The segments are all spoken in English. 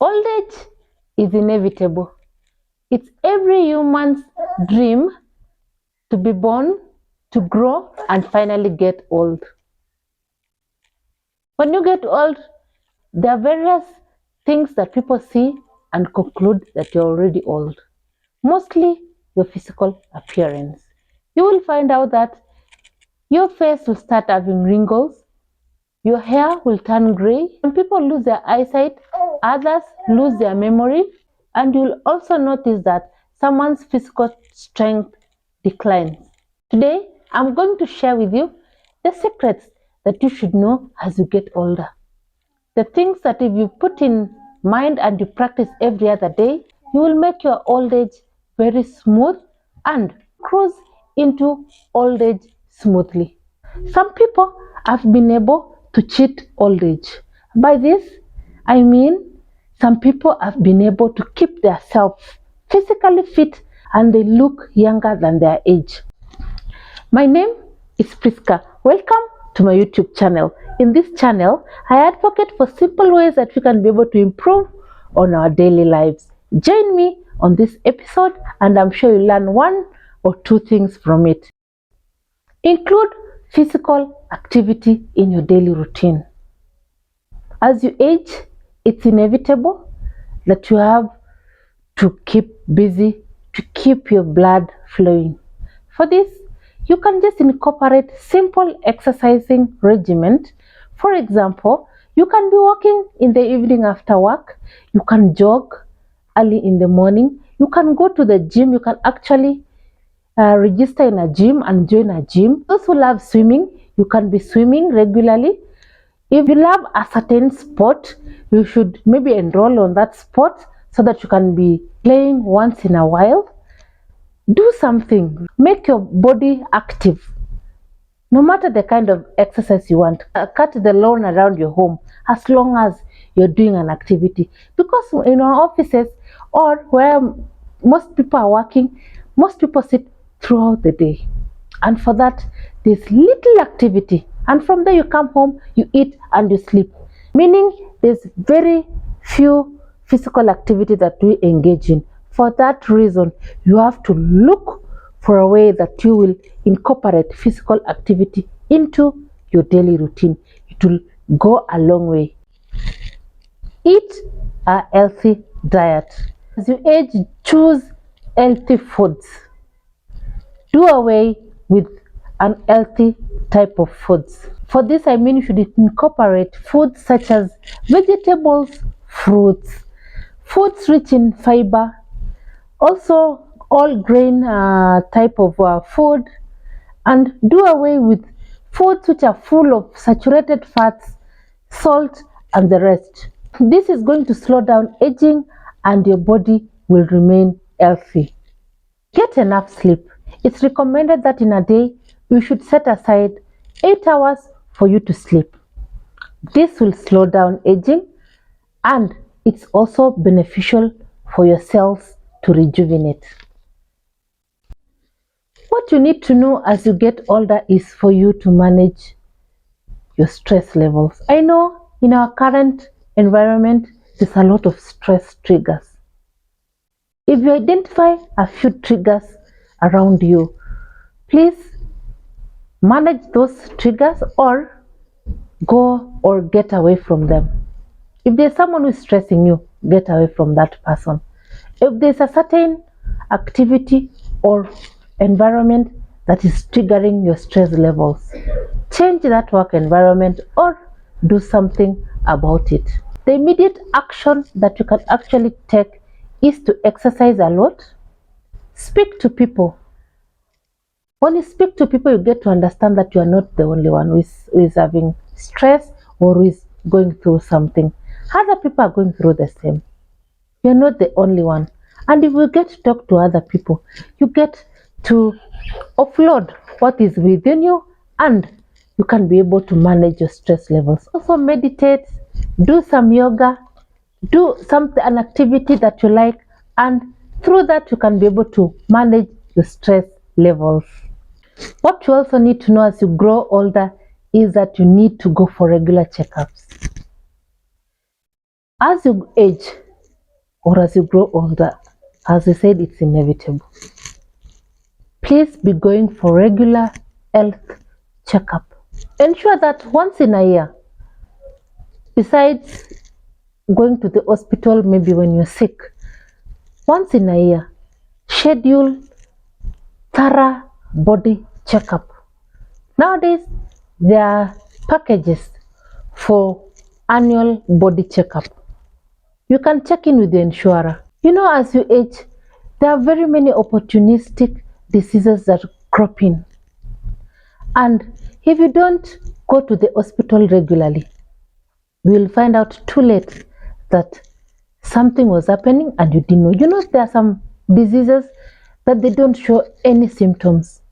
Old age is inevitable. It's every human's dream to be born, to grow, and finally get old. When you get old, there are various things that people see and conclude that you're already old. Mostly your physical appearance. You will find out that your face will start having wrinkles, your hair will turn gray, some people lose their eyesight, others lose their memory, and you'll also notice that someone's physical strength declines. Today, I'm going to share with you the secrets that you should know as you get older. The things that if you put in mind and you practice every other day, you will make your old age very smooth and cruise into old age smoothly. Some people have been able to cheat old age. By this, I mean some people have been able to keep themselves physically fit and they look younger than their age. My name is Priska. Welcome to my YouTube channel. In this channel, I advocate for simple ways that we can be able to improve on our daily lives. Join me on this episode and I'm sure you'll learn one or two things from it. Include physical activity in your daily routine. As you age, it's inevitable that you have to keep busy, to keep your blood flowing. For this, you can just incorporate simple exercising regimen. For example, you can be walking in the evening after work, you can jog early in the morning, you can go to the gym, you can actually register in a gym and join a gym. Those who love swimming, you can be swimming regularly. If you love a certain sport, you should maybe enroll on that sport so that you can be playing once in a while. Do something, make your body active. No matter the kind of exercise you want, cut the lawn around your home as long as you're doing an activity. Because in our offices or where most people are working, most people sit throughout the day. And for that, there's little activity. And from there you come home, you eat and you sleep. Meaning there's very few physical activity that we engage in. For that reason, you have to look for a way that you will incorporate physical activity into your daily routine. It will go a long way. Eat a healthy diet. As you age, choose healthy foods. Do away with unhealthy type of foods. For this, I mean you should incorporate foods such as vegetables, fruits, foods rich in fiber, also all grain type of food, and do away with foods which are full of saturated fats, salt, and the rest. This is going to slow down aging and your body will remain healthy. Get enough sleep. It's recommended that in a day you should set aside 8 hours for you to sleep. This will slow down aging and it's also beneficial for your cells to rejuvenate. What you need to know as you get older is for you to manage your stress levels. I know in our current environment there's a lot of stress triggers. If you identify a few triggers around you, please manage those triggers or go or get away from them. If there's someone who is stressing you, get away from that person. If there's a certain activity or environment that is triggering your stress levels, change that work environment or do something about it. The immediate action that you can actually take is to exercise a lot. Speak to people. When you speak to people, you get to understand that you are not the only one who is having stress or who is going through something. Other people are going through the same. You're not the only one. And if you get to talk to other people, you get to offload what is within you and you can be able to manage your stress levels. Also meditate, do some yoga, do an activity that you like, and through that you can be able to manage your stress levels. What you also need to know as you grow older is that you need to go for regular checkups. As you age, or as you grow older. As I said, it's inevitable. Please be going for regular health checkup. Ensure that once in a year, besides going to the hospital maybe when you're sick, once in a year, schedule thorough body checkup. Nowadays, there are packages for annual body checkup. You can check in with the insurer. You know, as you age, there are very many opportunistic diseases that crop in. And if you don't go to the hospital regularly, you will find out too late that something was happening and you didn't know. You know, there are some diseases that they don't show any symptoms.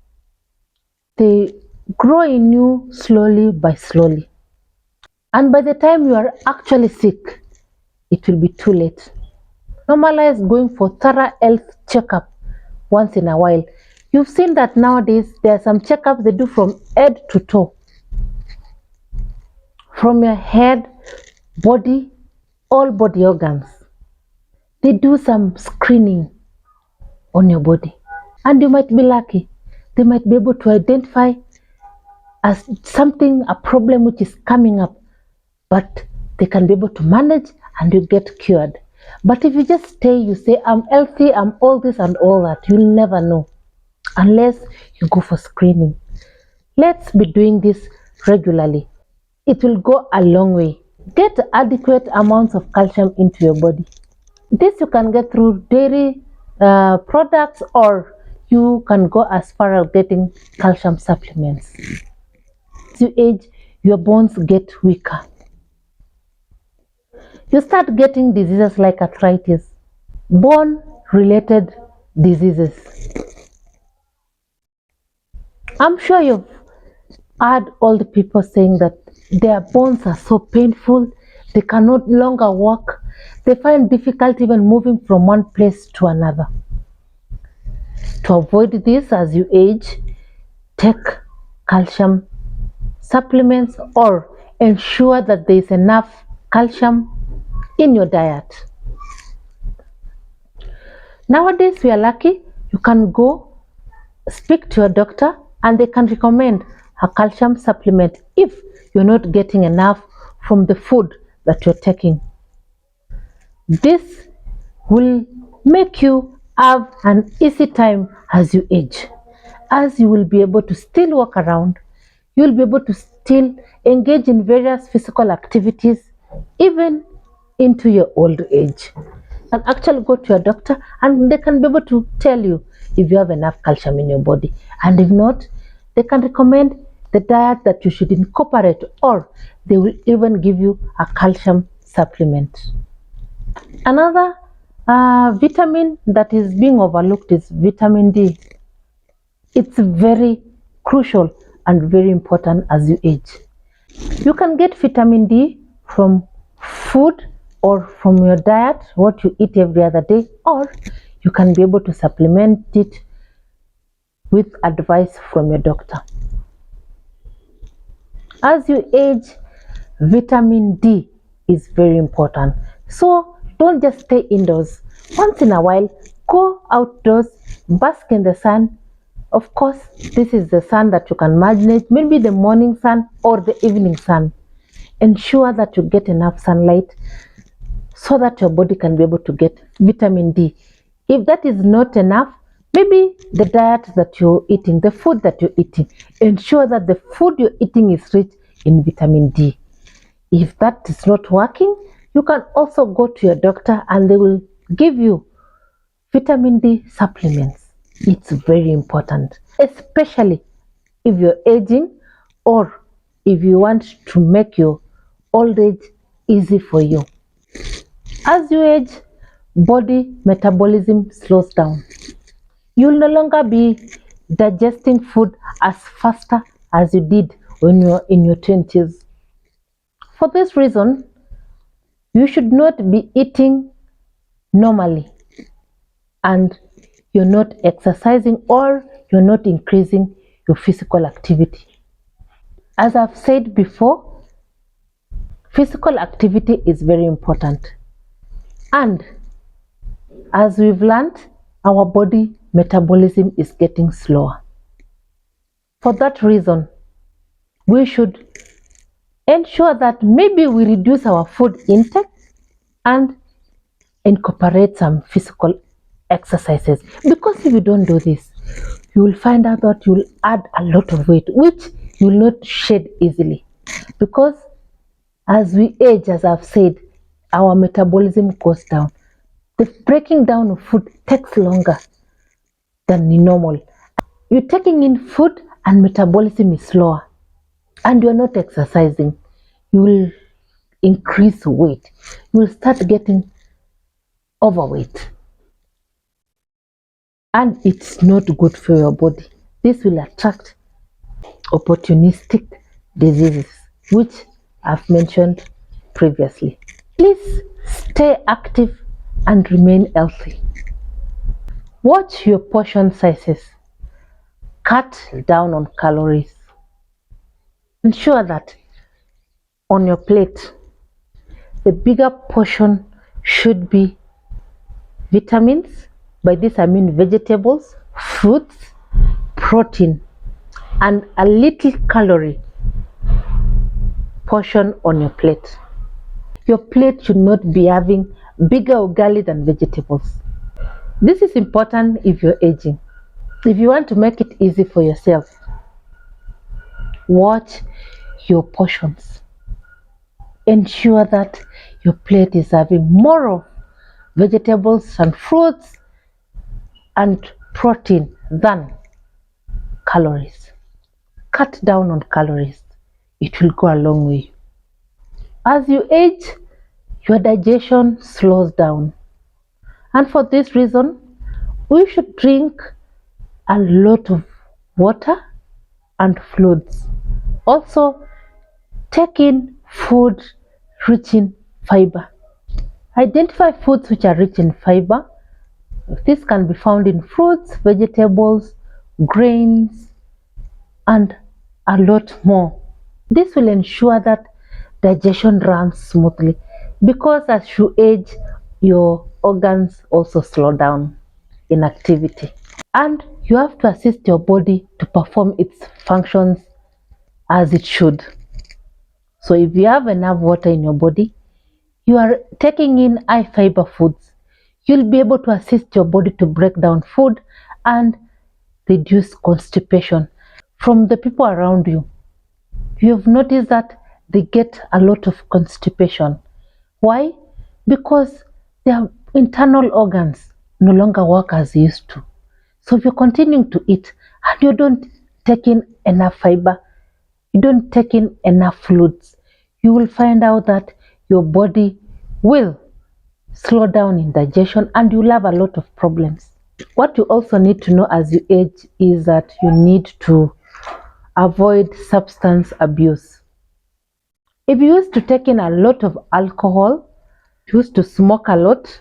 They grow in you slowly by slowly. And by the time you are actually sick, it will be too late. Normalize going for thorough health checkup once in a while. You've seen that nowadays there are some checkups they do from head to toe. From your head, body, all body organs. They do some screening on your body. And you might be lucky. They might be able to identify as something, a problem which is coming up, but they can be able to manage and you get cured. But if you just stay, you say, I'm healthy, I'm all this and all that, you'll never know unless you go for screening. Let's be doing this regularly. It will go a long way. Get adequate amounts of calcium into your body. This you can get through dairy products, or you can go as far as getting calcium supplements. As you age, your bones get weaker. You start getting diseases like arthritis, bone-related diseases. I'm sure you've heard all the people saying that their bones are so painful, they can no longer walk, they find difficult even moving from one place to another. To avoid this as you age, take calcium supplements or ensure that there is enough calcium in your diet. Nowadays we are lucky, you can go speak to your doctor and they can recommend a calcium supplement if you're not getting enough from the food that you're taking. This will make you have an easy time as you age, as you will be able to still walk around, you'll be able to still engage in various physical activities even into your old age. And actually go to your doctor and they can be able to tell you if you have enough calcium in your body, and if not, they can recommend the diet that you should incorporate, or they will even give you a calcium supplement. Another vitamin that is being overlooked is vitamin D. It's very crucial and very important as you age. You can get vitamin D from food or from your diet, what you eat every other day, or you can be able to supplement it with advice from your doctor. As you age, vitamin D is very important. So don't just stay indoors. Once in a while, go outdoors, bask in the sun. Of course, this is the sun that you can manage, maybe the morning sun or the evening sun. Ensure that you get enough sunlight so that your body can be able to get vitamin D. If that is not enough, maybe the diet that you're eating, the food that you're eating, ensure that the food you're eating is rich in vitamin D. If that is not working, you can also go to your doctor and they will give you vitamin D supplements. It's very important, especially if you're aging or if you want to make your old age easy for you. As you age, body metabolism slows down. You'll no longer be digesting food as faster as you did when you were in your 20s. For this reason, you should not be eating normally and you're not exercising or you're not increasing your physical activity. As I've said before, physical activity is very important, and as we've learned, our body metabolism is getting slower. For that reason, we should ensure that maybe we reduce our food intake and incorporate some physical exercises. Because if you don't do this, you will find out that you will add a lot of weight, which you will not shed easily. Because as we age, as I've said, our metabolism goes down. The breaking down of food takes longer than normal. You're taking in food and metabolism is slower, and you're not exercising. You will increase weight. You will start getting overweight, and it's not good for your body. This will attract opportunistic diseases, which I've mentioned previously. Please stay active and remain healthy. Watch your portion sizes. Cut down on calories. Ensure that on your plate, the bigger portion should be vitamins. By this I mean vegetables, fruits, protein, and a little calorie portion on your plate. Your plate should not be having bigger ugali than vegetables. This is important if you're aging. If you want to make it easy for yourself, watch your portions. Ensure that your plate is having more of vegetables and fruits and protein than calories. Cut down on calories. It will go a long way. As you age, your digestion slows down. And for this reason, we should drink a lot of water and fluids. Also, take in food rich in fiber. Identify foods which are rich in fiber. This can be found in fruits, vegetables, grains, and a lot more. This will ensure that digestion runs smoothly, because as you age, your organs also slow down in activity, and you have to assist your body to perform its functions as it should. So if you have enough water in your body, you are taking in high fiber foods, you'll be able to assist your body to break down food and reduce constipation. From the people around you, you've noticed that they get a lot of constipation. Why? Because their internal organs no longer work as they used to. So if you're continuing to eat and you don't take in enough fiber, you don't take in enough fluids, you will find out that your body will slow down in digestion and you'll have a lot of problems. What you also need to know as you age is that you need to avoid substance abuse. If you used to take in a lot of alcohol, you used to smoke a lot,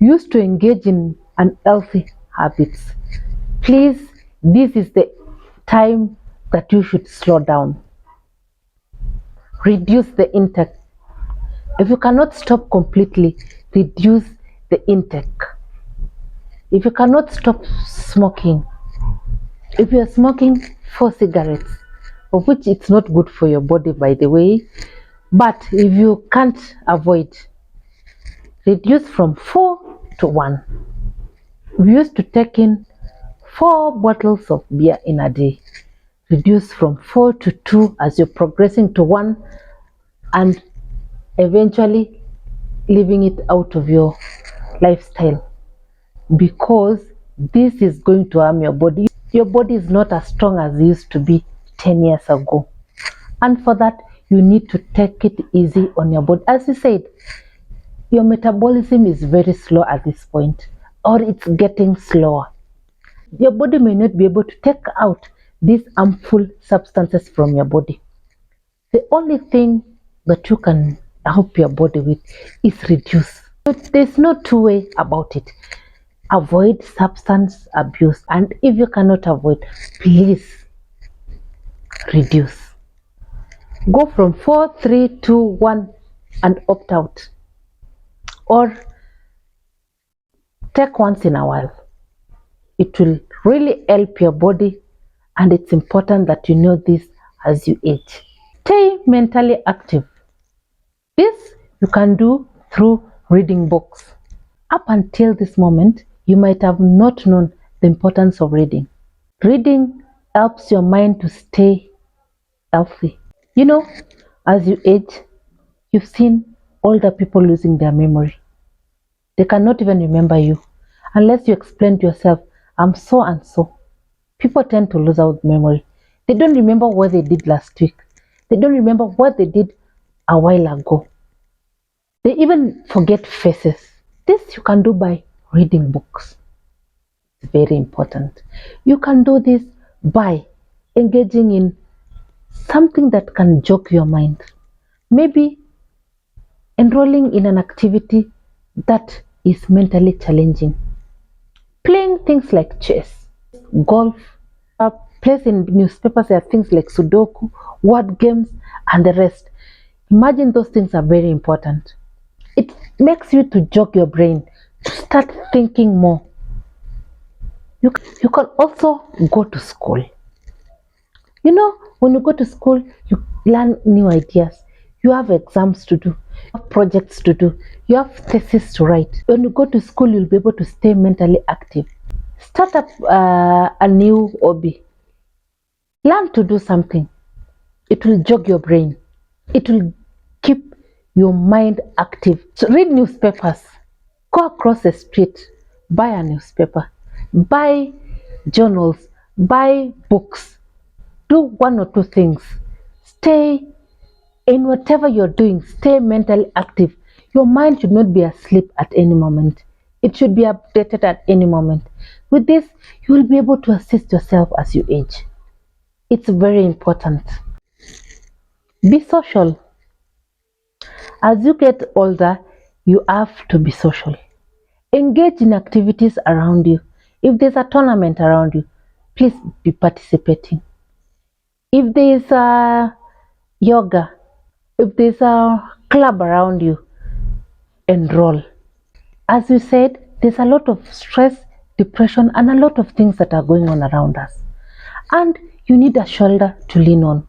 you used to engage in unhealthy habits, please, this is the time that you should slow down. Reduce the intake. If you cannot stop completely, reduce the intake. If you cannot stop smoking, if you are smoking 4 cigarettes, of which it's not good for your body, by the way, but if you can't avoid, reduce from 4 to 1. We used to take in 4 bottles of beer in a day. Reduce from 4 to 2 as you're progressing to 1, and eventually leaving it out of your lifestyle, because this is going to harm your body. Your body is not as strong as it used to be 10 years ago, and for that you need to take it easy on your body. As I said, your metabolism is very slow at this point, or it's getting slower. Your body may not be able to take out these harmful substances from your body. The only thing that you can help your body with is reduce. But there's no two way about it. Avoid substance abuse, and if you cannot avoid, please reduce. Go from 4, 3, 2, 1 and opt out, or take once in a while. It will really help your body, and it's important that you know this as you age. Stay mentally active. This you can do through reading books. Up until this moment, you might have not known the importance of reading. Reading helps your mind to stay healthy. You know, as you age, you've seen older people losing their memory. They cannot even remember you unless you explain to yourself, I'm so and so. People tend to lose out memory. They don't remember what they did last week. They don't remember what they did a while ago. They even forget faces. This you can do by reading books. It's very important. You can do this by engaging in something that can jog your mind. Maybe enrolling in an activity that is mentally challenging. Playing things like chess, golf, place in newspapers there are things like Sudoku, word games, and the rest. Imagine those things are very important. It makes you to jog your brain, to start thinking more. You can also go to school. You know, when you go to school, you learn new ideas. You have exams to do, you have projects to do, you have thesis to write. When you go to school, you'll be able to stay mentally active. Start up a new hobby. Learn to do something. It will jog your brain. It will keep your mind active. So read newspapers. Go across the street. Buy a newspaper. Buy journals. Buy books. Do one or two things. Stay in whatever you're doing. Stay mentally active. Your mind should not be asleep at any moment. It should be updated at any moment. With this, you will be able to assist yourself as you age. It's very important. Be social. As you get older, you have to be social. Engage in activities around you. If there's a tournament around you, please be participating. If there's a yoga, if there's a club around you, enroll. As we said, there's a lot of stress, depression, and a lot of things that are going on around us. And you need a shoulder to lean on.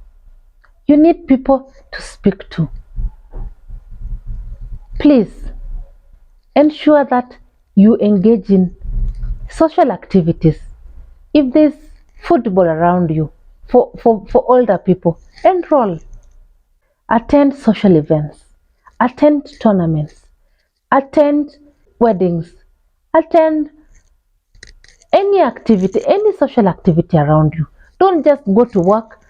You need people to speak to. Please ensure that you engage in social activities. If there's football around you for older people, enroll. Attend social events. Attend tournaments. Attend weddings. Attend any activity, any social activity around you. Don't just go to work.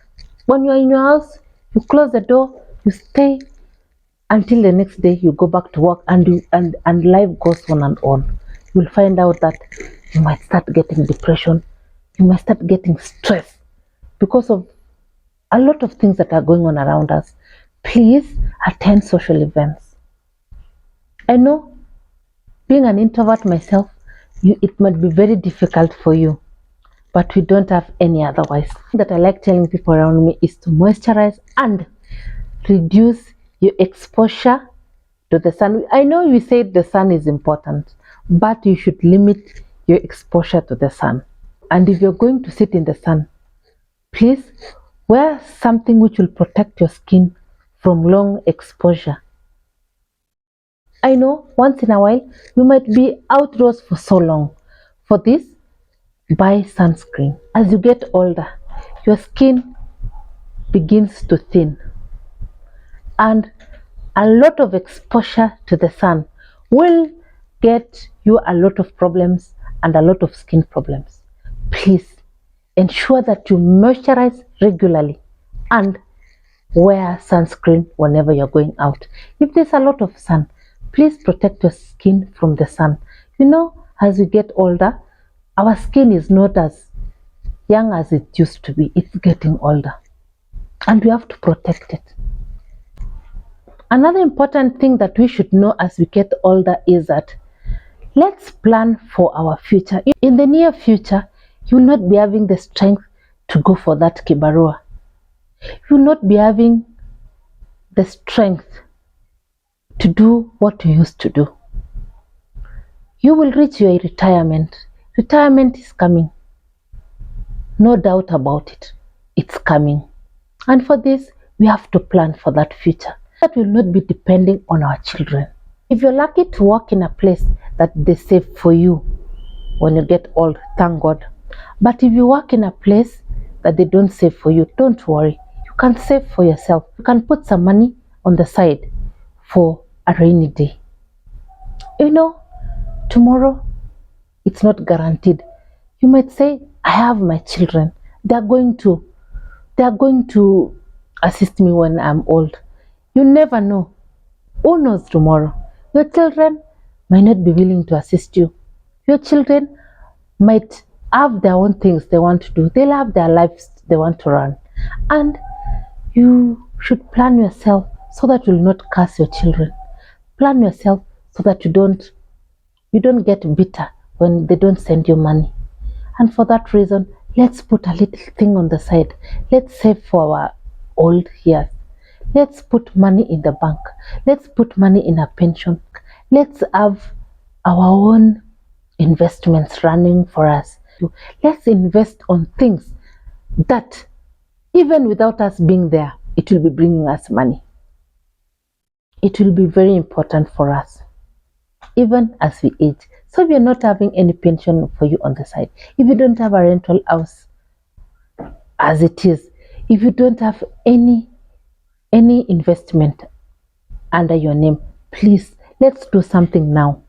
When you're in your house, you close the door, you stay until the next day you go back to work, and life goes on and on. You'll find out that you might start getting depression, you might start getting stress because of a lot of things that are going on around us. Please attend social events. I know, being an introvert myself, it might be very difficult for you, but we don't have any otherwise. That I like telling people around me is to moisturize and reduce your exposure to the sun. I know you said the sun is important, but you should limit your exposure to the sun. And if you're going to sit in the sun, please wear something which will protect your skin from long exposure. I know once in a while you might be outdoors for so long. For this, buy sunscreen. As you get older, your skin begins to thin, and a lot of exposure to the sun will get you a lot of problems and a lot of skin problems. Please ensure that you moisturize regularly and wear sunscreen whenever you're going out. If there's a lot of sun, please protect your skin from the sun. You know, as we get older, our skin is not as young as it used to be. It's getting older, and we have to protect it. Another important thing that we should know as we get older is that let's plan for our future. In the near future, you will not be having the strength to go for that kibarua. You will not be having the strength to do what you used to do. You will reach your retirement. Retirement is coming. No doubt about it. It's coming. And for this, we have to plan for that future. That will not be depending on our children. If you're lucky to work in a place that they save for you when you get old, thank God. But if you work in a place that they don't save for you, don't worry. You can save for yourself. You can put some money on the side for a rainy day. You know, tomorrow, it's not guaranteed. You might say, I have my children. They're going to assist me when I'm old. You never know. Who knows tomorrow? Your children might not be willing to assist you. Your children might have their own things they want to do. They'll have their lives they want to run. And you should plan yourself so that you will not curse your children. Plan yourself so that you don't get bitter when they don't send you money. And for that reason, let's put a little thing on the side. Let's save for our old years. Let's put money in the bank. Let's put money in a pension. Let's have our own investments running for us. Let's invest on things that even without us being there, it will be bringing us money. It will be very important for us, even as we age. So if you're not having any pension for you on the side, if you don't have a rental house as it is, if you don't have any investment under your name, please, let's do something now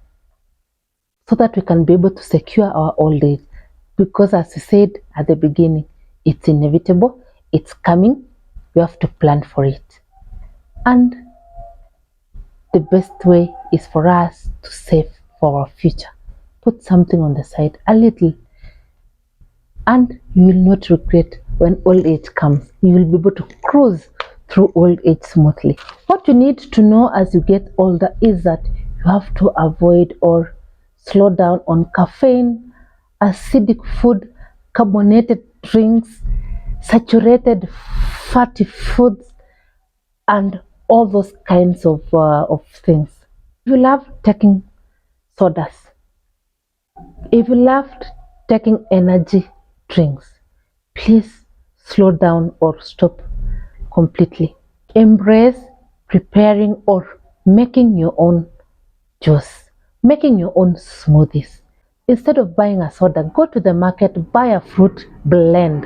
so that we can be able to secure our old age. Because as we said at the beginning, it's inevitable, it's coming, we have to plan for it. And the best way is for us to save for our future. Put something on the side, a little, and you will not regret when old age comes. You will be able to cruise through old age smoothly. What you need to know as you get older is that you have to avoid or slow down on caffeine, acidic food, carbonated drinks, saturated fatty foods, and all those kinds of things. If you love taking sodas, if you love taking energy drinks, please slow down or stop completely. Embrace preparing or making your own juice, making your own smoothies. Instead of buying a soda, go to the market, buy a fruit blend,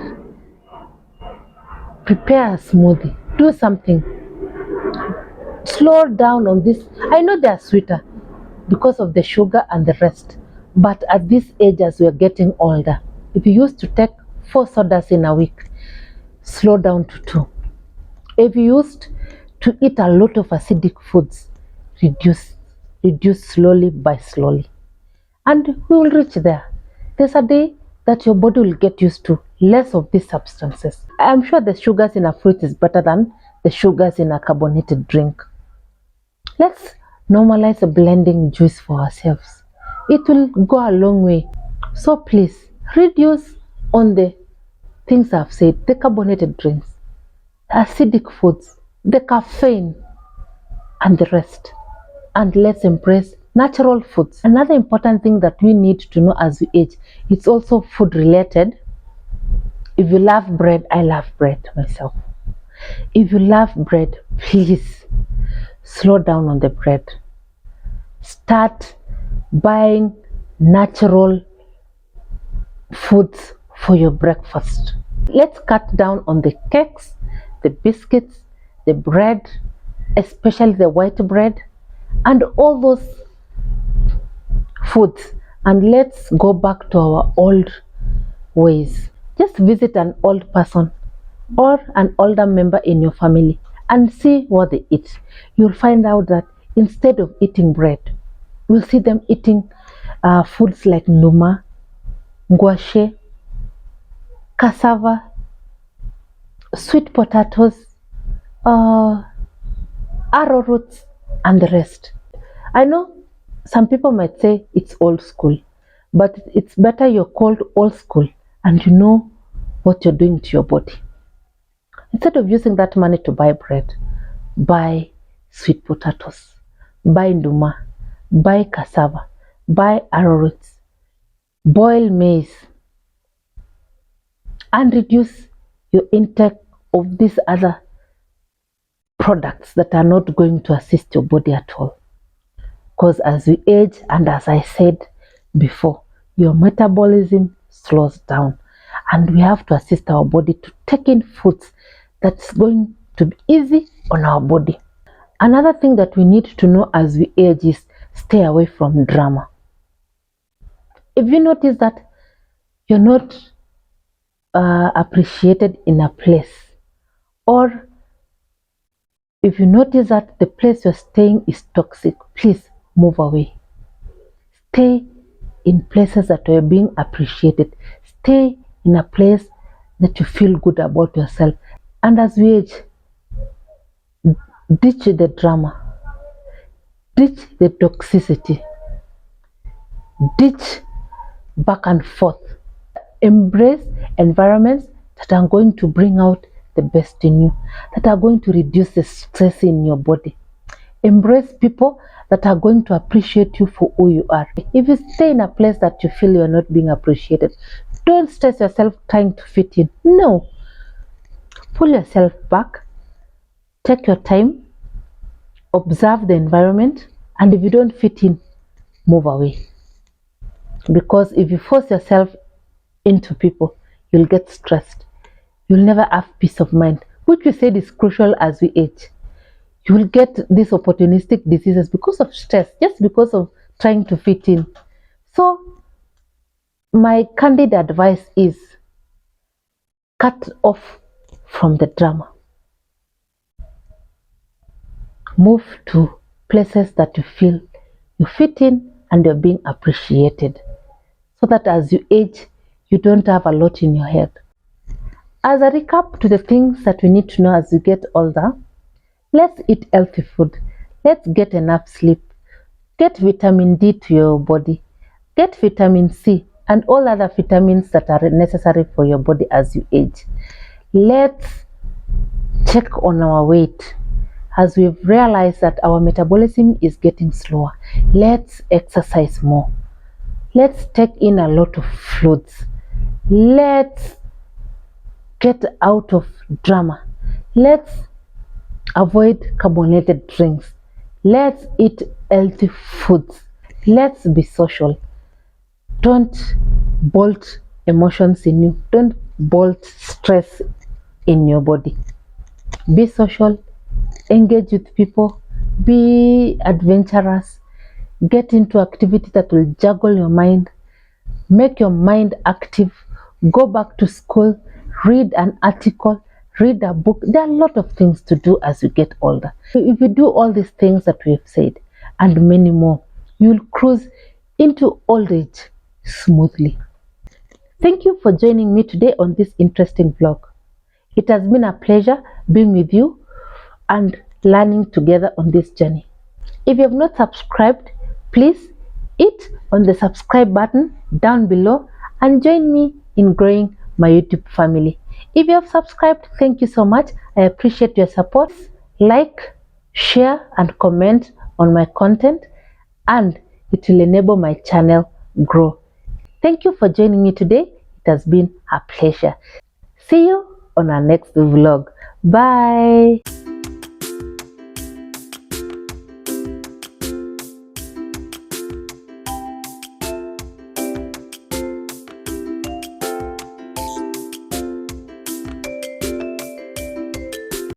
prepare a smoothie, do something. Slow down on this. I know they are sweeter because of the sugar and the rest, but at this age, as we are getting older, if you used to take 4 sodas in a week, slow down to 2. If you used to eat a lot of acidic foods, reduce slowly by slowly, and we will reach there. There's a day that your body will get used to less of these substances. I'm sure the sugars in a fruit is better than the sugars in a carbonated drink. Let's normalize blending juice for ourselves. It will go a long way. So please reduce on the things I've said, the carbonated drinks, the acidic foods, the caffeine, and the rest. And let's embrace natural foods. Another important thing that we need to know as we age, it's also food related. If you love bread, I love bread myself. If you love bread, please slow down on the bread. Start buying natural foods for your breakfast. Let's cut down on the cakes, the biscuits, the bread, especially the white bread, and all those foods, and let's go back to our old ways. Just visit an old person or an older member in your family and see what they eat. You'll find out that instead of eating bread, you'll see them eating foods like nduma, ngwashe, cassava, sweet potatoes, arrowroots, and the rest. I know some people might say it's old school, but it's better you're called old school and you know what you're doing to your body. Instead of using that money to buy bread, buy sweet potatoes, buy nduma, buy cassava, buy arrowroots, boil maize, and reduce your intake of these other products that are not going to assist your body at all. Because as we age, and as I said before, your metabolism slows down, and we have to assist our body to take in foods that's going to be easy on our body. Another thing that we need to know as we age is stay away from drama. If you notice that you're not appreciated in a place, or if you notice that the place you're staying is toxic, please move away. Stay in places that are being appreciated. Stay in a place that you feel good about yourself. And as we age, ditch the drama, ditch the toxicity, ditch back and forth. Embrace environments that are going to bring out the best in you, that are going to reduce the stress in your body. Embrace people that are going to appreciate you for who you are. If you stay in a place that you feel you're not being appreciated, don't stress yourself trying to fit in. No. Pull yourself back, take your time, observe the environment, and if you don't fit in, move away. Because if you force yourself into people, you'll get stressed. You'll never have peace of mind, which we said is crucial as we age. You will get these opportunistic diseases because of stress, just because of trying to fit in. So, my candid advice is cut off from the drama. Move to places that you feel you fit in and you're being appreciated, so that as you age, you don't have a lot in your head. As a recap to the things that we need to know as we get older, let's eat healthy food. Let's get enough sleep. Get vitamin D to your body. Get vitamin C and all other vitamins that are necessary for your body as you age. Let's check on our weight. As we've realized that our metabolism is getting slower, let's exercise more. Let's take in a lot of fluids. Let's get out of drama. Let's avoid carbonated drinks. Let's eat healthy foods. Let's be social. Don't bolt emotions in you. Don't bolt stress in your body. Be social. Engage with people. Be adventurous. Get into activity that will juggle your mind. Make your mind active. Go back to school. Read an article. Read a book. There are a lot of things to do as you get older. If you do all these things that we have said and many more, you'll cruise into old age smoothly. Thank you for joining me today on this interesting vlog. It has been a pleasure being with you and learning together on this journey. If you have not subscribed, please hit on the subscribe button down below and join me in growing my YouTube family. If you have subscribed, thank you so much. I appreciate your support. Like, share, and comment on my content, and it will enable my channel grow. Thank you for joining me today. It has been a pleasure. See you on our next vlog. Bye.